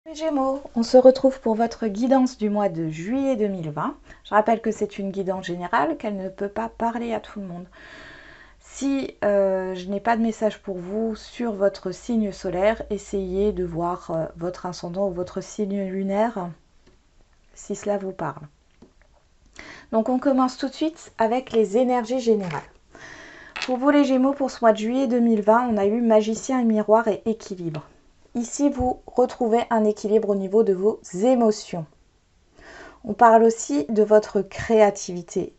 Les Gémeaux, on se retrouve pour votre guidance du mois de juillet 2020. Je rappelle que c'est une guidance générale, qu'elle ne peut pas parler à tout le monde. Si je n'ai pas de message pour vous sur votre signe solaire, essayez de voir votre ascendant ou votre signe lunaire, si cela vous parle. Donc on commence tout de suite avec les énergies générales. Pour vous les Gémeaux, pour ce mois de juillet 2020, on a eu magicien et miroir et équilibre. Ici, vous retrouvez un équilibre au niveau de vos émotions. On parle aussi de votre créativité.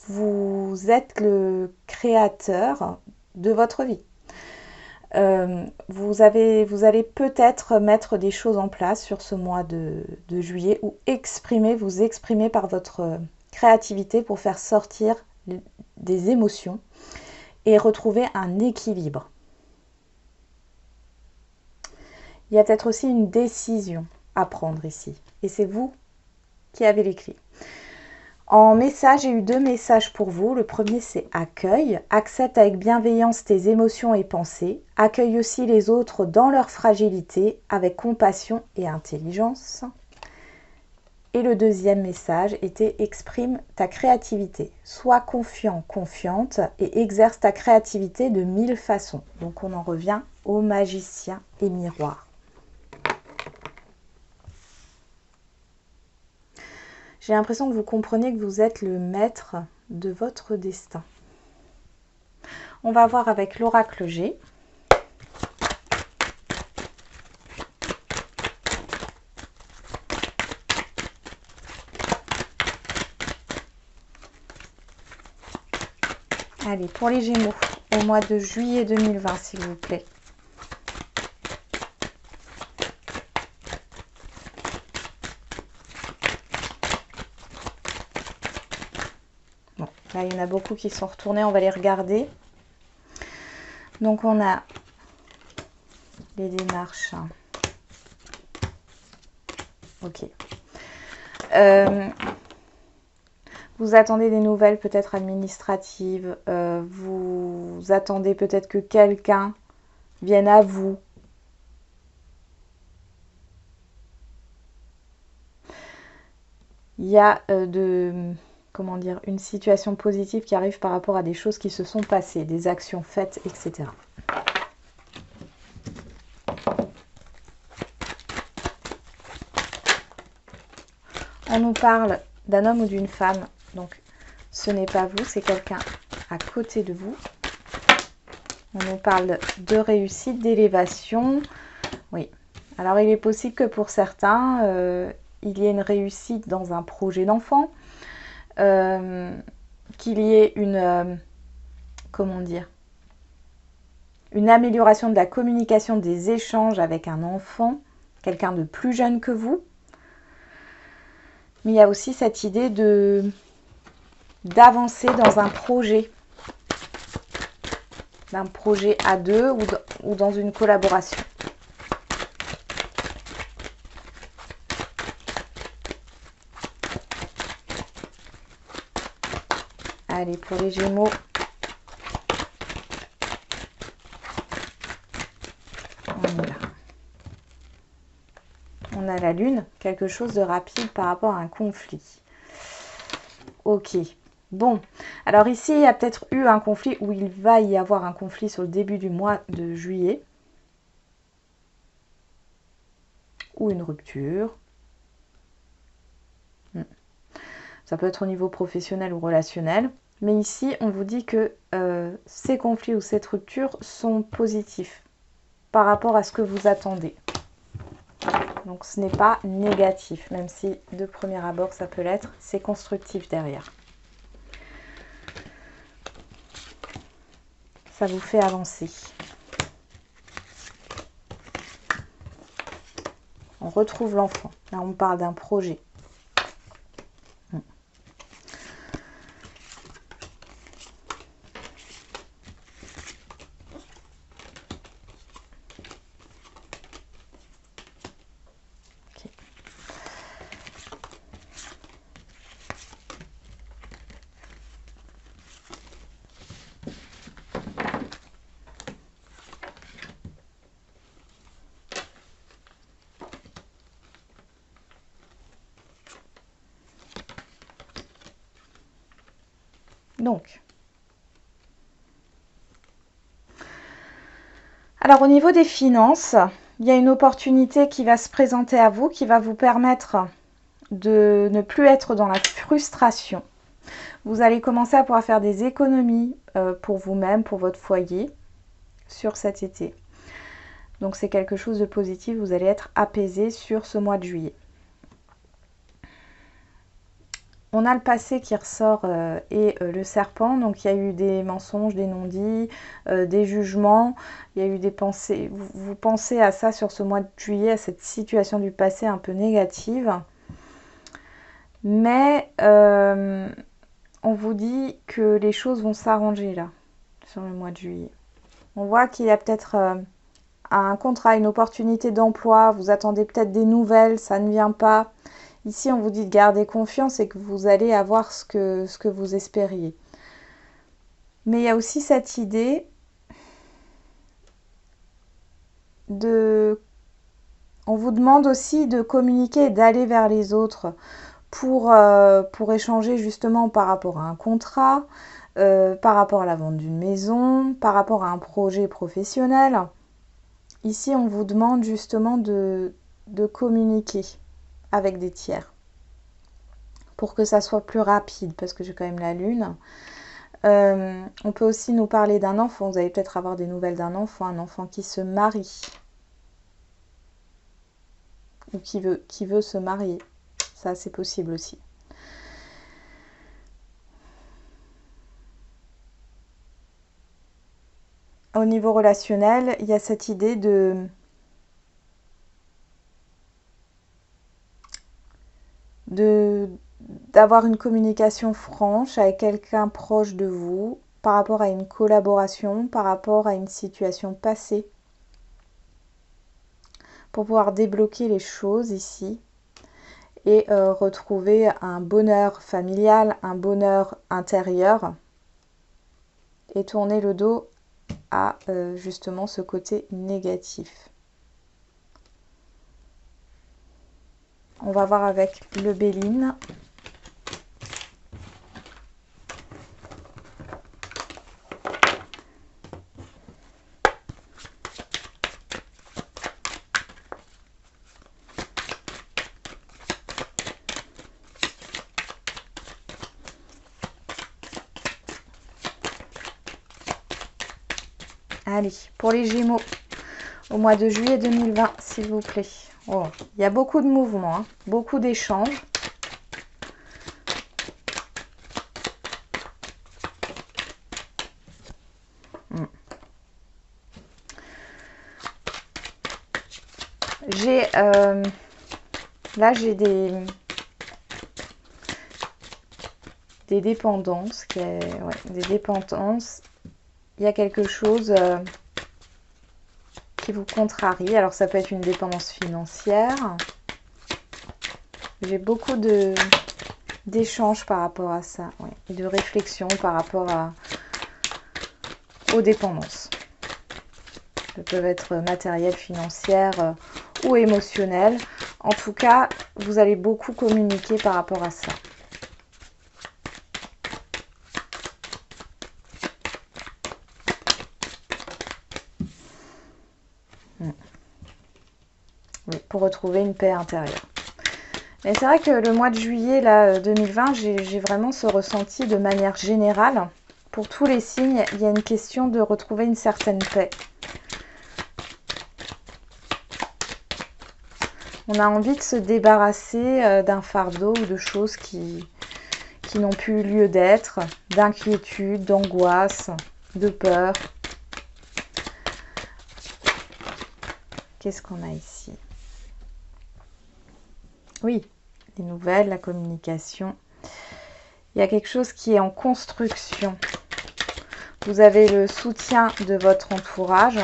Vous êtes le créateur de votre vie. Vous allez peut-être mettre des choses en place sur ce mois de juillet ou vous exprimer par votre créativité pour faire sortir des émotions et retrouver un équilibre. Il y a peut-être aussi une décision à prendre ici. Et c'est vous qui avez les clés. En message, j'ai eu 2 messages pour vous. Le premier, c'est accueil. Accepte avec bienveillance tes émotions et pensées. Accueille aussi les autres dans leur fragilité avec compassion et intelligence. Et le deuxième message était exprime ta créativité. Sois confiant, confiante et exerce ta créativité de 1000 façons. Donc on en revient au magicien et miroir. J'ai l'impression que vous comprenez que vous êtes le maître de votre destin. On va voir avec l'oracle G. Allez, pour les Gémeaux, au mois de juillet 2020, s'il vous plaît. Bon, là, il y en a beaucoup qui sont retournés, on va les regarder. Donc, on a les démarches. Ok. Vous attendez des nouvelles peut-être administratives. Vous attendez peut-être que quelqu'un vienne à vous. Il y a une situation positive qui arrive par rapport à des choses qui se sont passées, des actions faites, etc. On nous parle d'un homme ou d'une femme, donc ce n'est pas vous, c'est quelqu'un à côté de vous. On nous parle de réussite, d'élévation. Oui, alors il est possible que pour certains, il y ait une réussite dans un projet d'enfant, qu'il y ait une amélioration de la communication, des échanges avec un enfant, quelqu'un de plus jeune que vous. Mais il y a aussi cette idée d'avancer dans un projet à deux ou dans une collaboration. Allez, pour les Gémeaux, on a la Lune, quelque chose de rapide par rapport à un conflit. Ok, bon, alors ici, il y a peut-être eu un conflit, ou il va y avoir un conflit sur le début du mois de juillet. Ou une rupture. Ça peut être au niveau professionnel ou relationnel. Mais ici, on vous dit que ces conflits ou cette rupture sont positifs par rapport à ce que vous attendez. Donc ce n'est pas négatif, même si de premier abord ça peut l'être, c'est constructif derrière. Ça vous fait avancer. On retrouve l'enfant. Là, on parle d'un projet. Donc, alors au niveau des finances, il y a une opportunité qui va se présenter à vous, qui va vous permettre de ne plus être dans la frustration. Vous allez commencer à pouvoir faire des économies pour vous-même, pour votre foyer, sur cet été. Donc c'est quelque chose de positif, vous allez être apaisé sur ce mois de juillet. On a le passé qui ressort et le serpent, donc il y a eu des mensonges, des non-dits, des jugements, il y a eu des pensées. Vous pensez à ça sur ce mois de juillet, à cette situation du passé un peu négative. Mais on vous dit que les choses vont s'arranger là, sur le mois de juillet. On voit qu'il y a peut-être un contrat, une opportunité d'emploi, vous attendez peut-être des nouvelles, ça ne vient pas. Ici, on vous dit de garder confiance et que vous allez avoir ce que vous espériez. Mais il y a aussi cette idée de... On vous demande aussi de communiquer et d'aller vers les autres pour échanger justement par rapport à un contrat, par rapport à la vente d'une maison, par rapport à un projet professionnel. Ici, on vous demande justement de communiquer avec des tiers pour que ça soit plus rapide, parce que j'ai quand même la lune. On peut aussi nous parler d'un enfant. Vous allez peut-être avoir des nouvelles d'un enfant, un enfant qui se marie ou qui veut se marier. Ça, c'est possible aussi. Au niveau relationnel, il y a cette idée d'avoir une communication franche avec quelqu'un proche de vous par rapport à une collaboration, par rapport à une situation passée, pour pouvoir débloquer les choses ici et retrouver un bonheur familial, un bonheur intérieur et tourner le dos à justement ce côté négatif. On va voir avec le Béline. Allez, pour les Gémeaux, au mois de juillet 2020, s'il vous plaît. Oh, il y a beaucoup de mouvements, hein, beaucoup d'échanges. Là j'ai des dépendances, des dépendances. Il y a quelque chose qui vous contrarie. Alors ça peut être une dépendance financière. J'ai beaucoup d'échanges par rapport à ça, ouais, et de réflexion par rapport aux dépendances. Elles peuvent être matérielles, financières ou émotionnelles. En tout cas, vous allez beaucoup communiquer par rapport à ça. Oui, pour retrouver une paix intérieure. Mais c'est vrai que le mois de juillet là, 2020, j'ai vraiment ce ressenti de manière générale. Pour tous les signes, il y a une question de retrouver une certaine paix. On a envie de se débarrasser d'un fardeau ou de choses qui n'ont plus lieu d'être, d'inquiétude, d'angoisse, de peur. Qu'est-ce qu'on a ici? Oui, les nouvelles, la communication. Il y a quelque chose qui est en construction. Vous avez le soutien de votre entourage.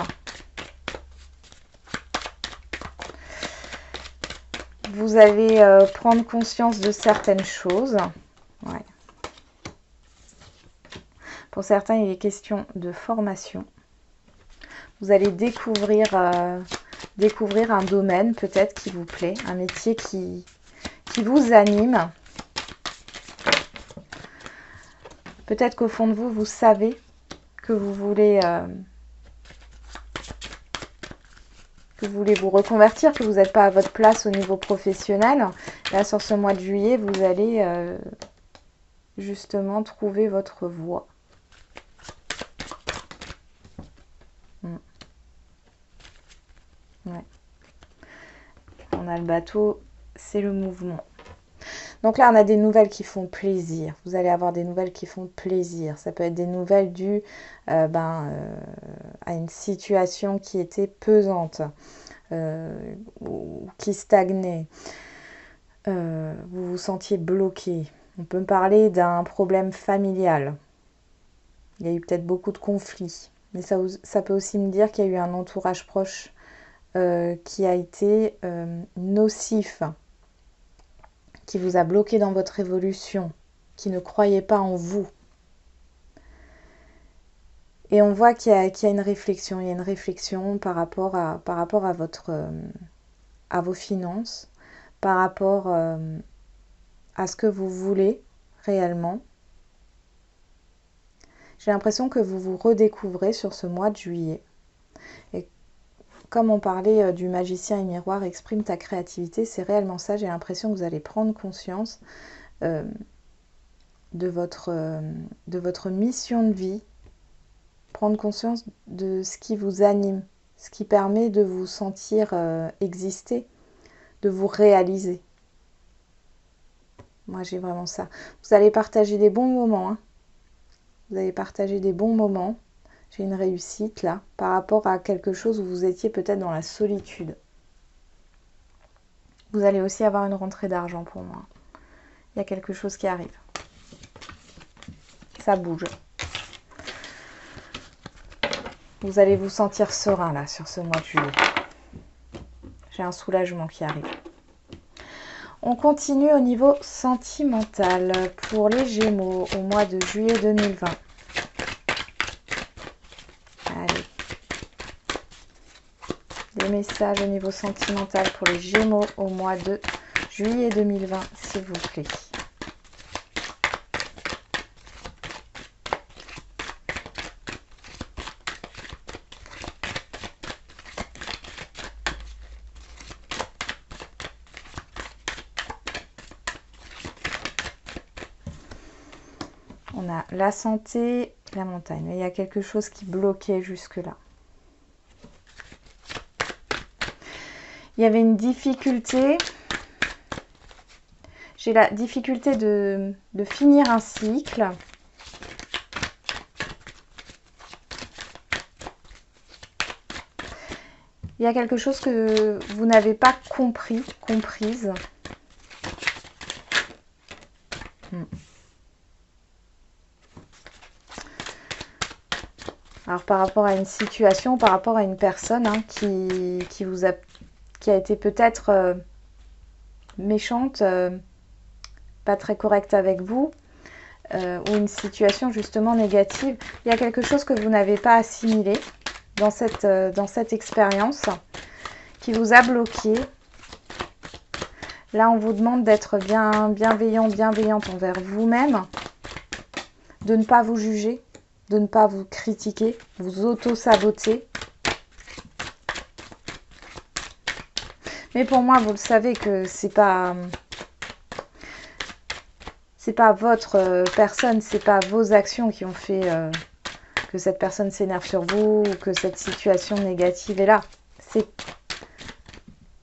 Vous allez prendre conscience de certaines choses. Ouais. Pour certains, il est question de formation. Vous allez découvrir un domaine peut-être qui vous plaît, un métier qui vous anime. Peut-être qu'au fond de vous, vous savez que vous voulez vous reconvertir, que vous n'êtes pas à votre place au niveau professionnel. Là, sur ce mois de juillet, vous allez justement trouver votre voie. Ouais. On a le bateau, c'est le mouvement. Donc là, on a des nouvelles qui font plaisir. Vous allez avoir des nouvelles qui font plaisir. Ça peut être des nouvelles dues à une situation qui était pesante, ou qui stagnait. Vous vous sentiez bloqué. On peut parler d'un problème familial. Il y a eu peut-être beaucoup de conflits. Mais ça peut aussi me dire qu'il y a eu un entourage proche qui a été nocif, qui vous a bloqué dans votre évolution, qui ne croyait pas en vous. Et on voit qu'il y a une réflexion. Il y a une réflexion par rapport à vos finances, par rapport à ce que vous voulez réellement. J'ai l'impression que vous vous redécouvrez sur ce mois de juillet. Et comme on parlait du magicien et miroir, exprime ta créativité, c'est réellement ça. J'ai l'impression que vous allez prendre conscience de votre mission de vie, prendre conscience de ce qui vous anime, ce qui permet de vous sentir exister, de vous réaliser. Moi, j'ai vraiment ça. Vous allez partager des bons moments. Vous allez partager des bons moments. J'ai une réussite là, par rapport à quelque chose où vous étiez peut-être dans la solitude. Vous allez aussi avoir une rentrée d'argent pour moi. Il y a quelque chose qui arrive. Ça bouge. Vous allez vous sentir serein là, sur ce mois de juillet. J'ai un soulagement qui arrive. On continue au niveau sentimental pour les Gémeaux au mois de juillet 2020. Allez. Des messages au niveau sentimental pour les Gémeaux au mois de juillet 2020, s'il vous plaît. On a la santé, la montagne. Il y a quelque chose qui bloquait jusque-là. Il y avait une difficulté. J'ai la difficulté de finir un cycle. Il y a quelque chose que vous n'avez pas comprise. Alors par rapport à une situation, par rapport à une personne qui a été peut-être méchante, pas très correcte avec vous, ou une situation justement négative. Il y a quelque chose que vous n'avez pas assimilé dans cette expérience qui vous a bloqué. Là, on vous demande d'être bienveillante envers vous-même, de ne pas vous juger, de ne pas vous critiquer, vous auto-saboter. Mais pour moi, vous le savez que c'est pas votre personne, c'est pas vos actions qui ont fait que cette personne s'énerve sur vous ou que cette situation négative est là.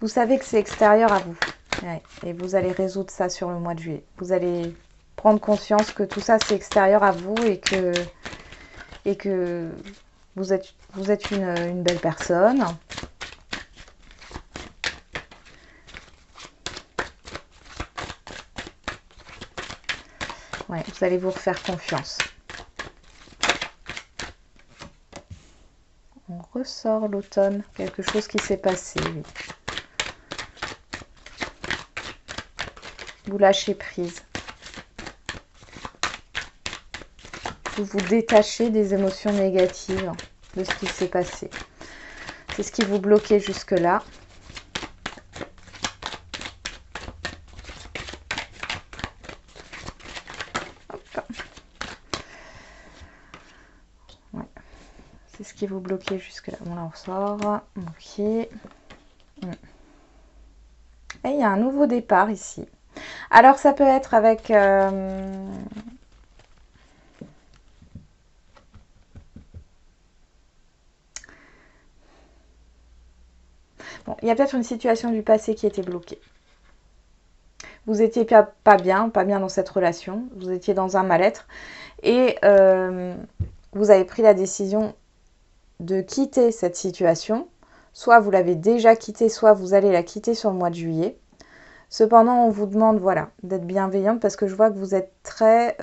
Vous savez que c'est extérieur à vous. Ouais. Et vous allez résoudre ça sur le mois de juillet. Vous allez prendre conscience que tout ça c'est extérieur à vous et que vous êtes une belle personne. Ouais, vous allez vous refaire confiance. On ressort l'automne, quelque chose qui s'est passé. Oui. Vous lâchez prise. Vous vous détachez des émotions négatives, de ce qui s'est passé. C'est ce qui vous bloquait jusque-là. vous bloquez jusque là? Bon, là on ressort. Ok. Et il y a un nouveau départ ici. Alors ça peut être avec... Bon, il y a peut-être une situation du passé qui était bloquée. Vous étiez pas bien dans cette relation. Vous étiez dans un mal-être. Et vous avez pris la décision de quitter cette situation. Soit vous l'avez déjà quittée, soit vous allez la quitter sur le mois de juillet. Cependant, on vous demande, voilà, d'être bienveillante parce que je vois que vous êtes très...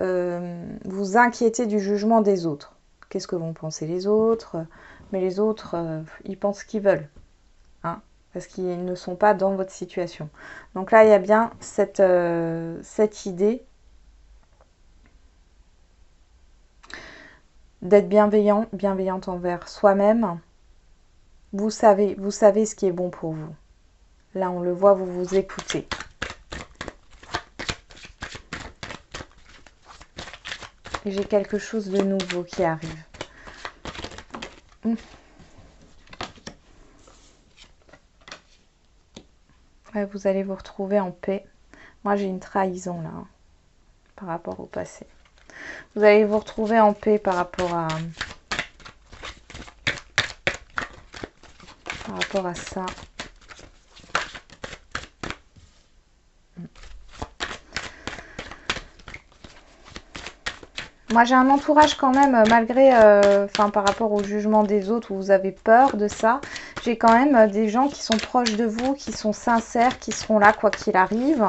vous inquiétez du jugement des autres. Qu'est-ce que vont penser les autres? Mais les autres, ils pensent ce qu'ils veulent. Hein, parce qu'ils ne sont pas dans votre situation. Donc là, il y a bien cette idée d'être bienveillante envers soi-même. Vous savez ce qui est bon pour vous. Là, on le voit, vous vous écoutez. Et j'ai quelque chose de nouveau qui arrive. Ouais, vous allez vous retrouver en paix. Moi, j'ai une trahison là, hein, par rapport au passé. Vous allez vous retrouver en paix par rapport à ça. Moi, j'ai un entourage quand même, malgré, par rapport au jugement des autres, où vous avez peur de ça, j'ai quand même des gens qui sont proches de vous, qui sont sincères, qui seront là quoi qu'il arrive.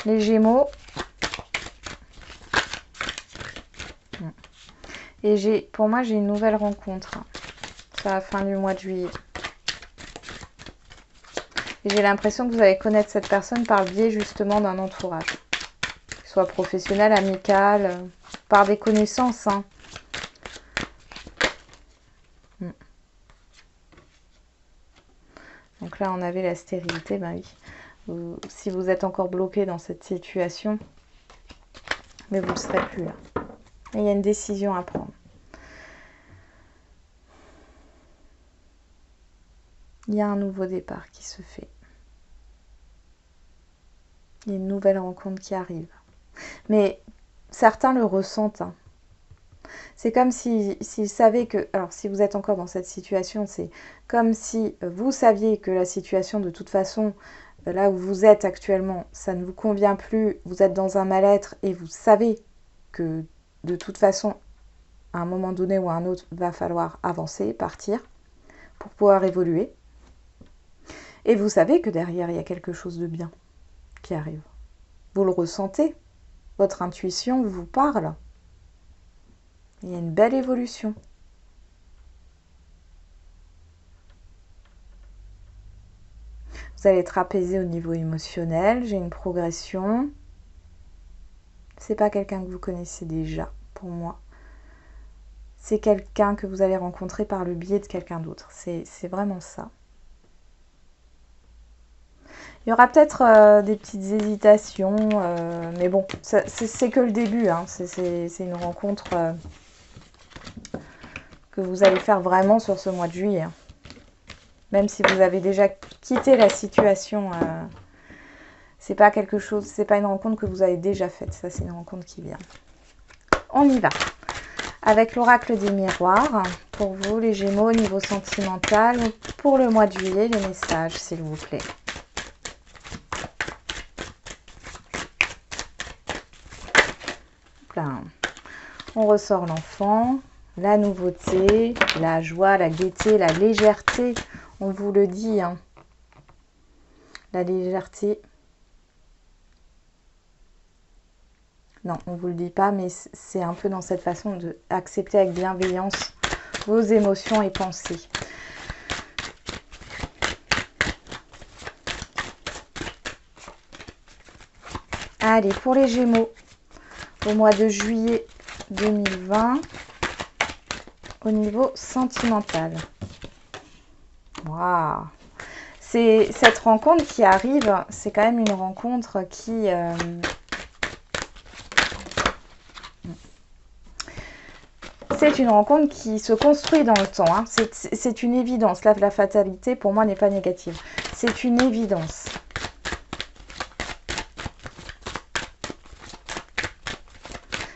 Les Gémeaux. Et pour moi, j'ai une nouvelle rencontre. C'est à la fin du mois de juillet. Et j'ai l'impression que vous allez connaître cette personne par le biais justement d'un entourage. Qu'il soit professionnel, amical, par des connaissances. Hein. Donc là, on avait la stérilité. Ben oui. Si vous êtes encore bloqué dans cette situation, mais vous ne serez plus là. Et il y a une décision à prendre. Il y a un nouveau départ qui se fait. Il y a une nouvelle rencontre qui arrive. Mais certains le ressentent. Hein. C'est comme s'ils savaient que... Alors, si vous êtes encore dans cette situation, c'est comme si vous saviez que la situation, de toute façon, là où vous êtes actuellement, ça ne vous convient plus, vous êtes dans un mal-être et vous savez que, de toute façon, à un moment donné ou à un autre, va falloir avancer, partir, pour pouvoir évoluer. Et vous savez que derrière, il y a quelque chose de bien qui arrive. Vous le ressentez. Votre intuition vous parle. Il y a une belle évolution. Vous allez être apaisé au niveau émotionnel. J'ai une progression. C'est pas quelqu'un que vous connaissez déjà, pour moi. C'est quelqu'un que vous allez rencontrer par le biais de quelqu'un d'autre. C'est vraiment ça. Il y aura peut-être des petites hésitations, mais bon, c'est que le début. Hein. C'est une rencontre que vous allez faire vraiment sur ce mois de juillet. Hein. Même si vous avez déjà quitté la situation, c'est pas quelque chose, c'est pas une rencontre que vous avez déjà faite. Ça, c'est une rencontre qui vient. On y va. Avec l'oracle des miroirs, pour vous, les Gémeaux, au niveau sentimental, pour le mois de juillet, les messages, s'il vous plaît. Là, on ressort l'enfant, la nouveauté, la joie, la gaieté, la légèreté. On vous le dit, hein. La légèreté. Non, on ne vous le dit pas, mais c'est un peu dans cette façon d'accepter avec bienveillance vos émotions et pensées. Allez, pour les Gémeaux, au mois de juillet 2020, au niveau sentimental. Waouh! C'est cette rencontre qui arrive, c'est quand même une rencontre qui... c'est une rencontre qui se construit dans le temps. Hein. C'est une évidence. Là, la fatalité, pour moi, n'est pas négative. C'est une évidence.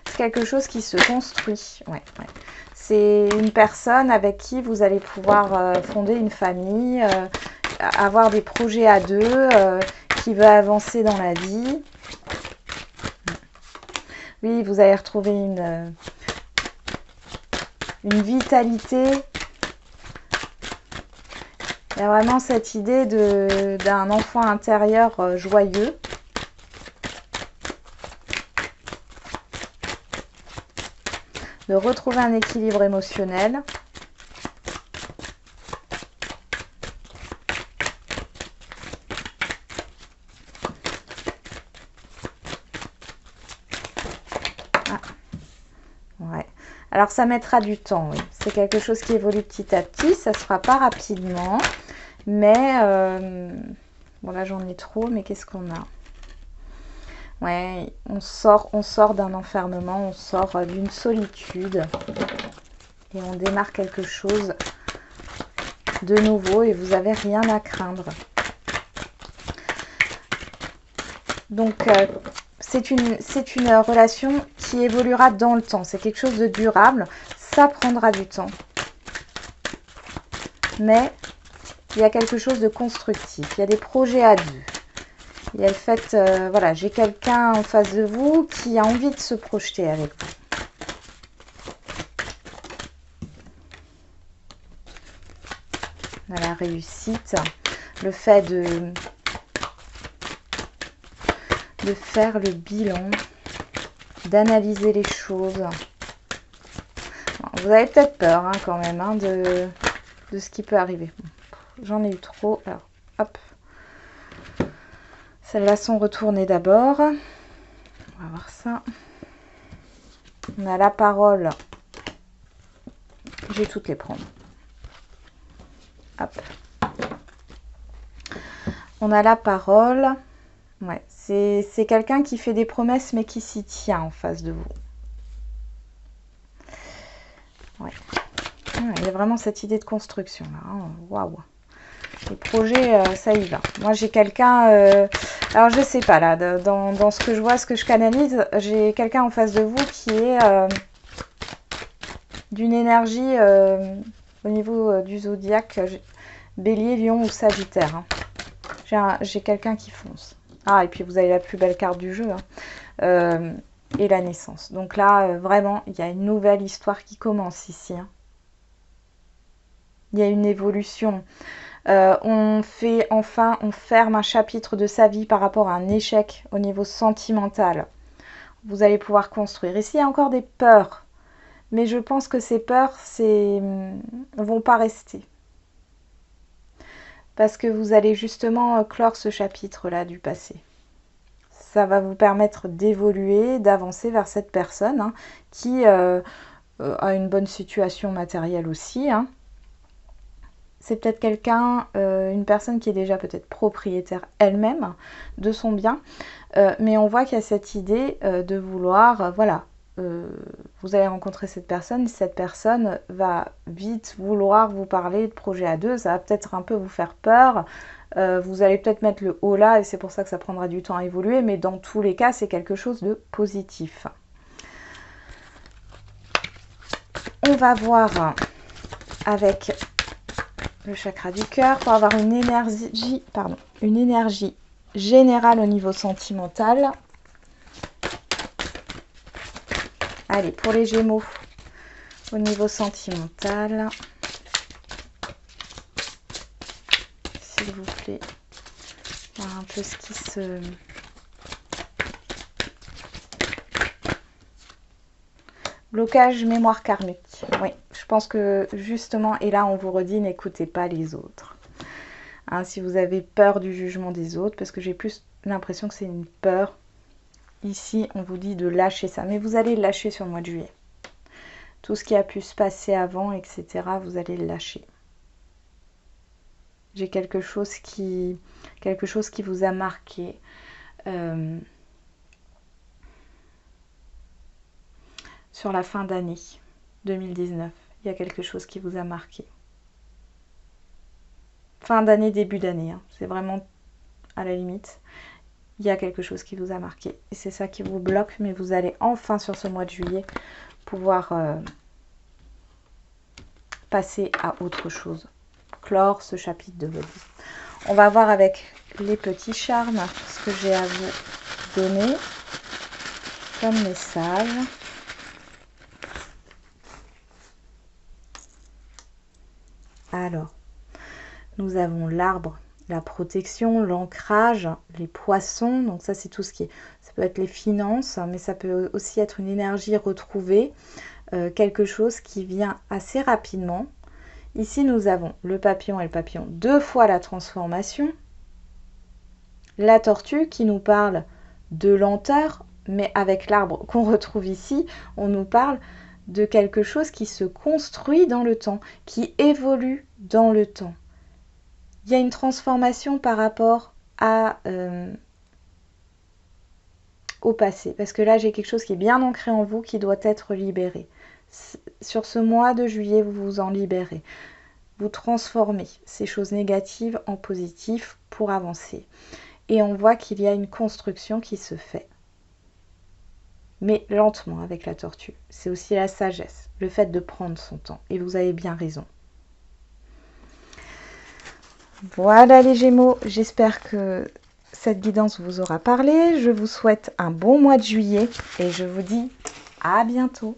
C'est quelque chose qui se construit. Ouais, ouais. C'est une personne avec qui vous allez pouvoir fonder une famille, avoir des projets à deux, qui veut avancer dans la vie. Oui, vous allez retrouver une vitalité. Il y a vraiment cette idée d'un enfant intérieur joyeux. De retrouver un équilibre émotionnel. Ah. Ouais. Alors ça mettra du temps, oui. C'est quelque chose qui évolue petit à petit. Ça ne se fera pas rapidement. Mais, bon là j'en ai trop, mais qu'est-ce qu'on a? Ouais, on sort d'un enfermement, on sort d'une solitude. Et on démarre quelque chose de nouveau et vous n'avez rien à craindre. Donc, c'est une relation qui évoluera dans le temps. C'est quelque chose de durable. Ça prendra du temps. Mais il y a quelque chose de constructif. Il y a des projets à deux. Il y a le fait, voilà, j'ai quelqu'un en face de vous qui a envie de se projeter avec vous. La réussite, le fait de faire le bilan, d'analyser les choses. Vous avez peut-être peur hein, quand même hein, de ce qui peut arriver. J'en ai eu trop. Alors, hop. Celles-là sont retournées d'abord. On va voir ça. On a la parole. Je vais toutes les prendre. Hop. On a la parole. Ouais, c'est quelqu'un qui fait des promesses mais qui s'y tient en face de vous. Ouais. Il y a vraiment cette idée de construction là. Waouh. Les projets, ça y va. Moi, j'ai quelqu'un... alors, je sais pas, là, dans ce que je vois, ce que je canalise, j'ai quelqu'un en face de vous qui est d'une énergie au niveau du zodiaque, Bélier, Lion ou Sagittaire. Hein. J'ai quelqu'un qui fonce. Ah, et puis vous avez la plus belle carte du jeu. Hein. Et la naissance. Donc là, vraiment, il y a une nouvelle histoire qui commence ici. Hein. Il y a une évolution. On ferme un chapitre de sa vie par rapport à un échec au niveau sentimental. Vous allez pouvoir construire. Ici, il y a encore des peurs. Mais je pense que ces peurs vont pas rester. Parce que vous allez justement clore ce chapitre-là du passé. Ça va vous permettre d'évoluer, d'avancer vers cette personne hein, qui a une bonne situation matérielle aussi. Hein. C'est peut-être quelqu'un, une personne qui est déjà peut-être propriétaire elle-même de son bien. Mais on voit qu'il y a cette idée de vouloir, voilà, vous allez rencontrer cette personne va vite vouloir vous parler de projet à deux. Ça va peut-être un peu vous faire peur. Vous allez peut-être mettre le haut là et c'est pour ça que ça prendra du temps à évoluer. Mais dans tous les cas, c'est quelque chose de positif. On va voir avec... le chakra du cœur pour avoir une énergie générale au niveau sentimental. Allez, pour les Gémeaux, au niveau sentimental, s'il vous plaît, voir un peu ce qui se... Blocage mémoire karmique. Oui, je pense que justement, et là on vous redit, n'écoutez pas les autres. Hein, si vous avez peur du jugement des autres, parce que j'ai plus l'impression que c'est une peur. Ici, on vous dit de lâcher ça, mais vous allez le lâcher sur le mois de juillet. Tout ce qui a pu se passer avant, etc., vous allez le lâcher. J'ai quelque chose qui vous a marqué. Sur la fin d'année. 2019. Il y a quelque chose qui vous a marqué. Fin d'année, début d'année, hein. C'est vraiment à la limite. Il y a quelque chose qui vous a marqué. Et c'est ça qui vous bloque, mais vous allez enfin sur ce mois de juillet pouvoir passer à autre chose. Clore ce chapitre de votre vie. On va voir avec les petits charmes ce que j'ai à vous donner comme message. Alors, nous avons l'arbre, la protection, l'ancrage, les poissons. Donc ça, c'est tout ce qui est... Ça peut être les finances, mais ça peut aussi être une énergie retrouvée. Quelque chose qui vient assez rapidement. Ici, nous avons le papillon et le papillon, 2 fois la transformation. La tortue qui nous parle de lenteur, mais avec l'arbre qu'on retrouve ici, on nous parle de quelque chose qui se construit dans le temps, qui évolue dans le temps. Il y a une transformation par rapport au passé, parce que là, j'ai quelque chose qui est bien ancré en vous, qui doit être libéré. Sur ce mois de juillet, vous vous en libérez. Vous transformez ces choses négatives en positives pour avancer. Et on voit qu'il y a une construction qui se fait. Mais lentement avec la tortue. C'est aussi la sagesse, le fait de prendre son temps. Et vous avez bien raison. Voilà les Gémeaux, j'espère que cette guidance vous aura parlé. Je vous souhaite un bon mois de juillet et je vous dis à bientôt.